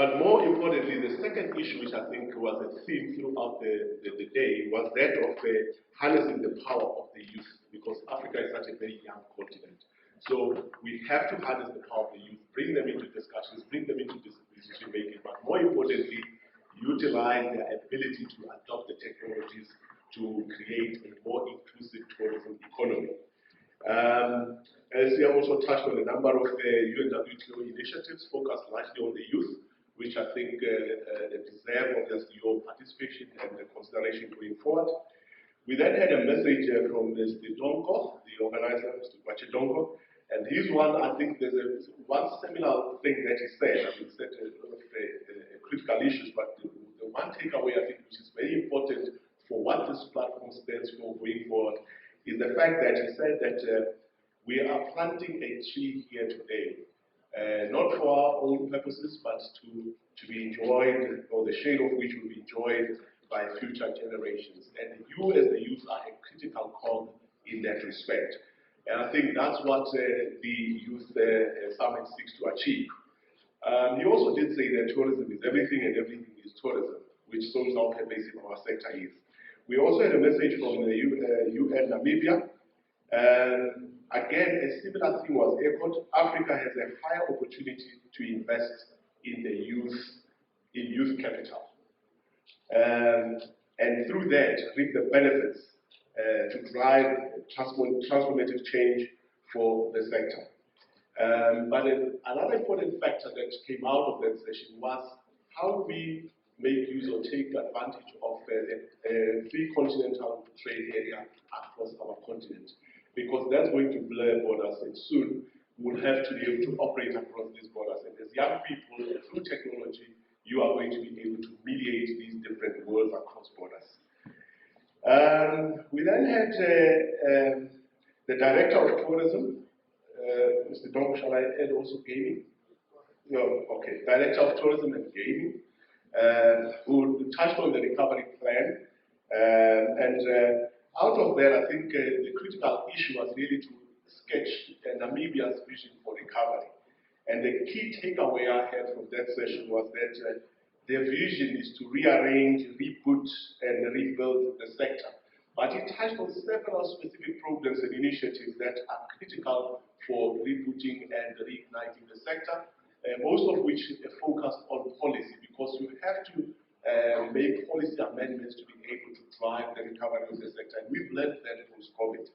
But more importantly, the second issue, which I think was a theme throughout the day, was that of harnessing the power of the youth, because Africa is such a very young continent. So we have to harness the power of the youth, bring them into discussions, bring them into decision making, but more importantly, utilize their ability to adopt the technologies to create a more inclusive tourism economy. As we have also touched on a number of UNWTO initiatives focused largely on the youth, which I think deserve obviously your participation and consideration going forward. We then had a message from Mr. Donko, the organizer, Mr. Kwache Donko, and his one, I think there's one similar thing that he said. I mean, he said a lot of critical issues, but the one takeaway I think which is very important for what this platform stands for going forward is the fact that he said that we are planting a tree here today, not for our own purposes, but to be enjoyed, or the shade of which will be enjoyed by future generations. And you as the youth are a critical cog in that respect. And I think that's what the Youth Summit seeks to achieve. He also did say that tourism is everything and everything is tourism, which shows how pervasive our sector is. We also had a message from the UN Namibia. Again, a similar thing was echoed. Africa has a higher opportunity to invest in the youth capital. And through that, reap the benefits to drive transformative change for the sector. But another important factor that came out of that session was how we make use or take advantage of the free continental trade area across our continent, because that's going to blur borders, and soon we'll have to be able to operate across these borders. And as young people, through technology, you are going to be able to mediate these different worlds across borders. We then had the Director of Tourism, Mr. Donko, shall I add also gaming? No, okay. Director of Tourism and Gaming, who touched on the recovery plan. Out of that, I think the critical issue was really to sketch Namibia's vision for recovery. And the key takeaway I had from that session was that their vision is to rearrange, reboot, and rebuild the sector. But it touched on several specific programs and initiatives that are critical for rebooting and reigniting the sector, most of which are focused on policy, because you have to make policy amendments to be able to drive the recovery of the sector. And we've learned that post-COVID.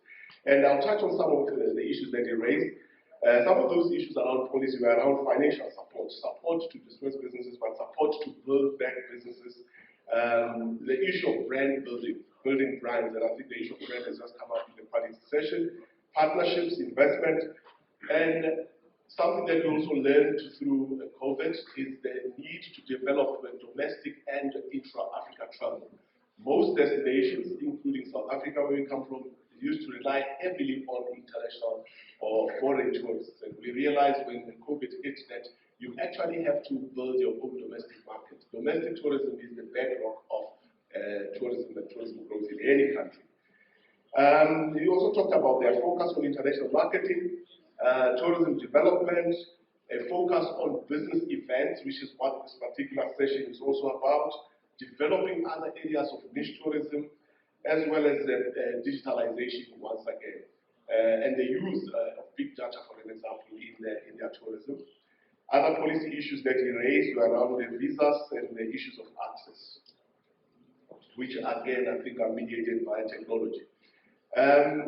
And I'll touch on some of the issues that he raised. Some of those issues around policy were around financial support to distressed businesses, but support to build back businesses. The issue of brand building brands, and I think the issue of brand has just come up in the party session, partnerships, investment, and something that we also learned through COVID is the need to develop domestic and intra-Africa travel. Most destinations, including South Africa, where we come from, used to rely heavily on international or foreign tourists. And we realized when COVID hit that you actually have to build your own domestic market. Domestic tourism is the bedrock of tourism and tourism growth in any country. We also talked about their focus on international marketing, tourism development, a focus on business events, which is what this particular session is also about, developing other areas of niche tourism, as well as digitalization once again, and the use of big data, for an example, in their tourism. Other policy issues that he raised were around the visas and the issues of access, which again I think are mediated by technology.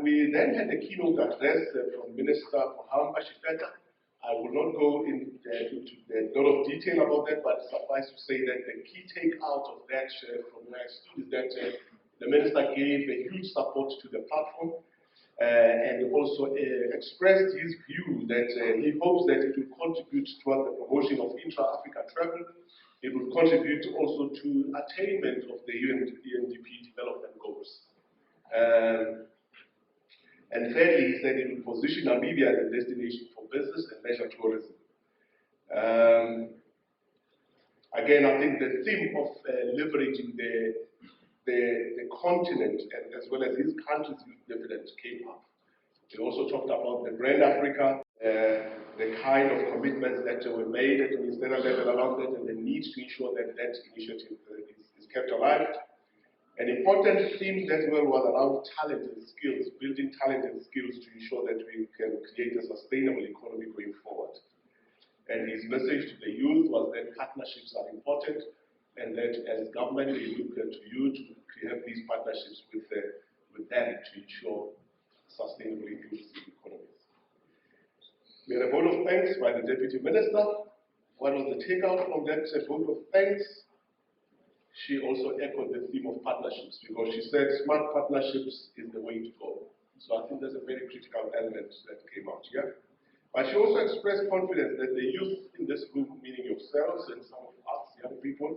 We then had a keynote address from Minister Pohamba Shifeta. I will not go into a lot of detail about that, but suffice to say that the key takeout of that from where I stood is that the minister gave a huge support to the platform and also expressed his view that he hopes that it will contribute toward the promotion of intra-Africa travel. It will contribute also to attainment of the UNDP development goals. And thirdly, he said it will position Namibia as a destination for business and leisure tourism. Again, I think the theme of leveraging the continent and as well as his country's dividends came up. He also talked about the brand Africa. the kind of commitments that were made at the ministerial level around that, and the need to ensure that that initiative is kept alive. An important theme as well was around talent and skills, building talent and skills to ensure that we can create a sustainable economy going forward. And his message to the youth was that partnerships are important, and that as government they look to you to have these partnerships with them to ensure sustainable inclusive economies. We had a vote of thanks by the Deputy Minister. What was the takeout from that vote of thanks? She also echoed the theme of partnerships, because she said smart partnerships is the way to go. So I think that's a very critical element that came out here. But she also expressed confidence that the youth in this room, meaning yourselves and some of us young people,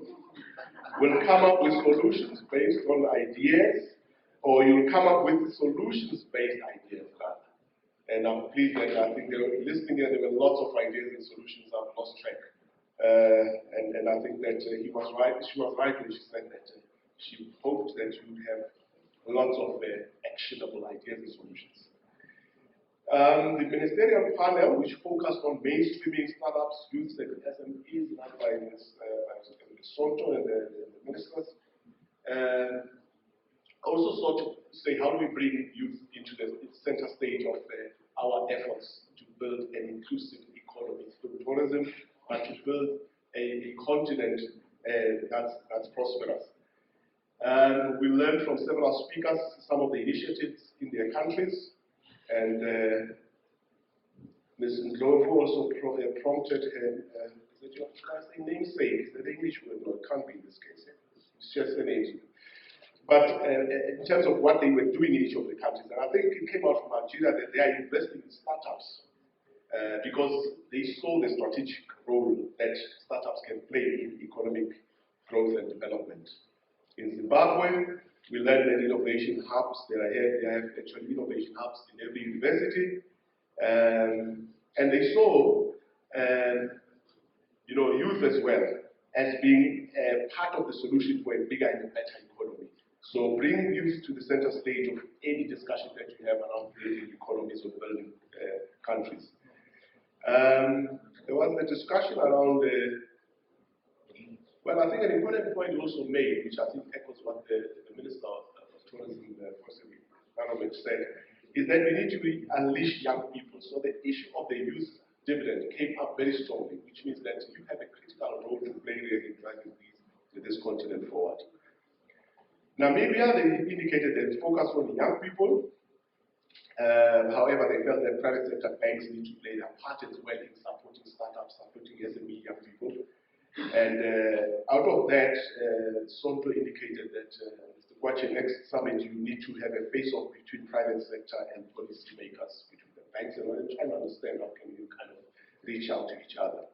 will come up with solutions based on ideas, or you'll come up with solutions-based ideas rather. And I'm pleased that I think they were listening here, there were lots of ideas and solutions. I've lost track. And I think that he was right. She was right when she said that she hoped that you would have lots of actionable ideas and solutions. The ministerial panel, which focused on mainstreaming startups, youth, and SMEs, run by Ms. Sonto and the ministers, also sought to say how do we bring youth into the center stage of our efforts to build an inclusive economy through tourism, but to build a continent that's prosperous. We learned from several speakers some of the initiatives in their countries, and Ms. Ndlovu also prompted her, is it your namesake? Is that the English word? No, it can't be in this case. It's just a name. But in terms of what they were doing in each of the countries, and I think it came out from Nigeria that they are investing in startups. Because they saw the strategic role that startups can play in economic growth and development. In Zimbabwe, we learned that innovation hubs, they have actually innovation hubs in every university, and they saw youth as well as being part of the solution for a bigger and a better economy. So bring youth to the center stage of any discussion that you have around building economies or building countries. There was a discussion around, well, I think an important point also made, which I think echoes what the Minister of Tourism, Environment said, is that we need to unleash young people. So the issue of the youth dividend came up very strongly, which means that you have a critical role to play really in driving this continent forward. Namibia, they indicated that it focused on young people. However, they felt that private sector banks need to play their part as well in supporting startups, supporting SME young people. And out of that, Sonto indicated that Mr. Kwache, next summit, you need to have a face-off between private sector and policy makers, between the banks, and I'm trying to understand how can you kind of reach out to each other.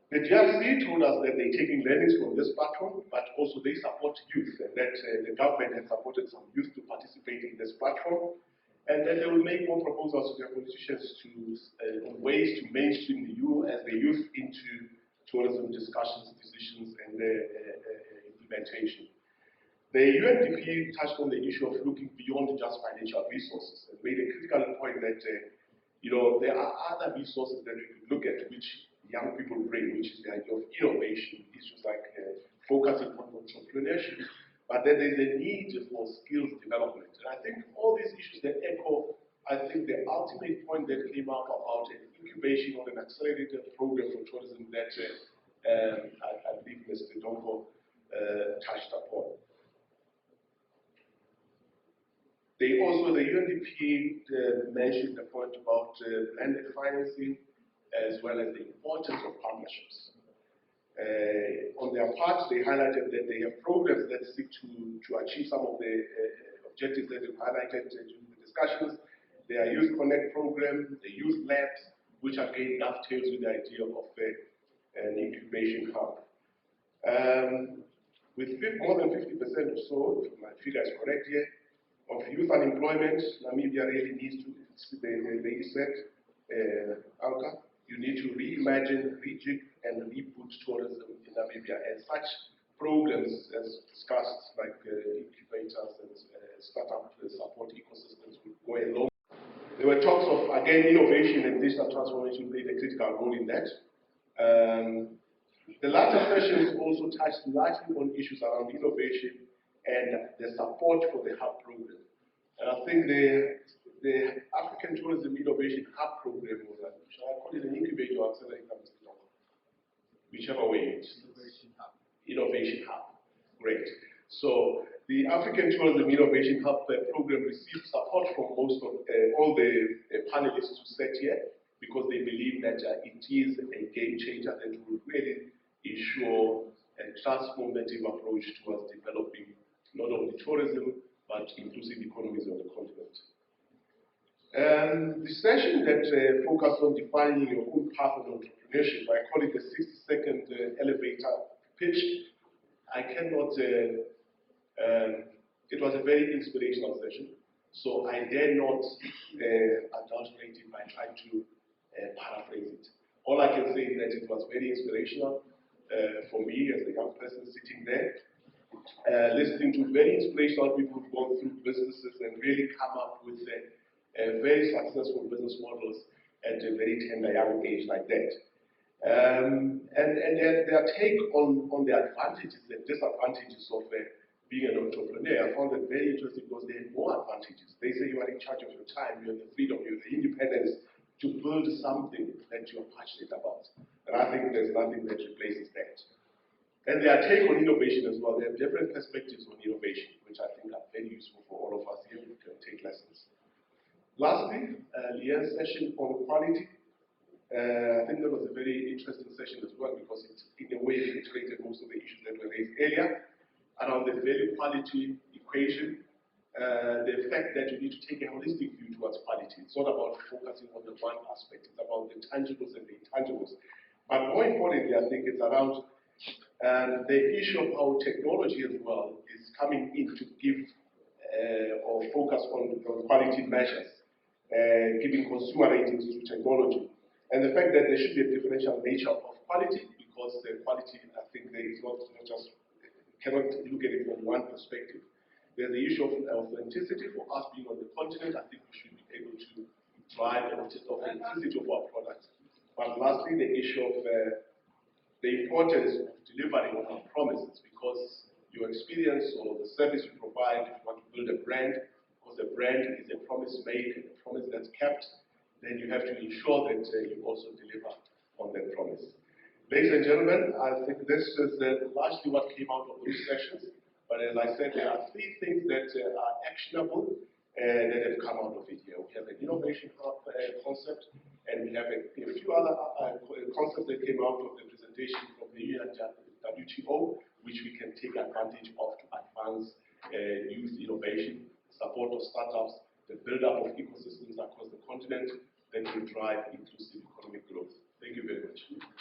The DRC told us that they're taking learnings from this platform, but also they support youth, and that the government has supported some youth to participate in this platform, and then they will make more proposals to their politicians on ways to mainstream the youth as the youth into tourism discussions, decisions, and implementation. The UNDP touched on the issue of looking beyond just financial resources and made a critical point that there are other resources that we could look at which young people bring, which is the idea of innovation, issues like focusing on entrepreneurship, but then there's a need for skills development. And I think all these issues that echo, I think the ultimate point that came up about an incubation of an accelerated program for tourism that I believe Mr. Donko touched upon. They also, the UNDP mentioned the point about blended financing, as well as the importance of partnerships. On their part, they highlighted that they have programs that seek to achieve some of the objectives that they've highlighted during the discussions. Their Youth Connect program, the Youth Labs, which again dovetails with the idea of an incubation hub. With more than 50% or so, if my figure is correct here, of youth unemployment, Namibia really needs to, they said, Alka, you need to reimagine, rejig, and reboot tourism in Namibia. And such programs as discussed, like incubators and startup support ecosystems, will go a long There were talks of, again, innovation and digital transformation played a critical role in that. The latter sessions also touched largely on issues around innovation and the support for the HUB program. And I think the African Tourism Innovation Hub program was, shall I call it an incubator or accelerator, Mr. Tonga? Whichever way. Innovation Hub. Innovation Hub. Great. So the African Tourism Innovation Hub program received support from most of all the panelists who sat here, because they believe that it is a game changer that will really ensure a transformative approach towards developing not only tourism but inclusive economies on the continent. The session that focused on defining your own path of entrepreneurship, I call it the 60-second elevator pitch. I cannot, it was a very inspirational session, so I dare not adulterate it by trying to paraphrase it. All I can say is that it was very inspirational for me as a young person sitting there, listening to very inspirational people who've gone through businesses and really come up with very successful business models at a very tender young age like that. And their take on the advantages and disadvantages of being an entrepreneur, I found it very interesting because they had more advantages. They say you are in charge of your time, you have the freedom, you have the independence to build something that you are passionate about. And I think there's nothing that replaces that. And their take on innovation as well. They have different perspectives on innovation, which I think are very useful for all of us here. We can take lessons. Lastly, Leanne's session on quality. I think that was a very interesting session as well, because it, in a way, integrated most of the issues that were raised earlier around the value-quality equation, the fact that you need to take a holistic view towards quality. It's not about focusing on the one aspect, it's about the tangibles and the intangibles. But more importantly, I think it's around the issue of how technology as well is coming in to give or focus on quality measures, giving consumer ratings to technology. And the fact that there should be a differential nature of quality, because quality, I think, there is not just, cannot look at it from one perspective. There's the issue of authenticity. For us being on the continent, I think we should be able to drive the authenticity of our products. But lastly, the issue of the importance of delivering on our promises, because your experience or the service you provide, if you want to build a brand, because a brand is a promise made and a promise that's kept, then you have to ensure that you also deliver on that promise. Ladies and gentlemen, I think this is largely what came out of those sessions. But as I said, there are three things that are actionable that have come out of it here. We have an innovation hub concept, and we have a few other concepts that came out of the presentation from the WTO, which we can take advantage of to advance youth innovation, support of startups, the build-up of ecosystems across the continent that will drive inclusive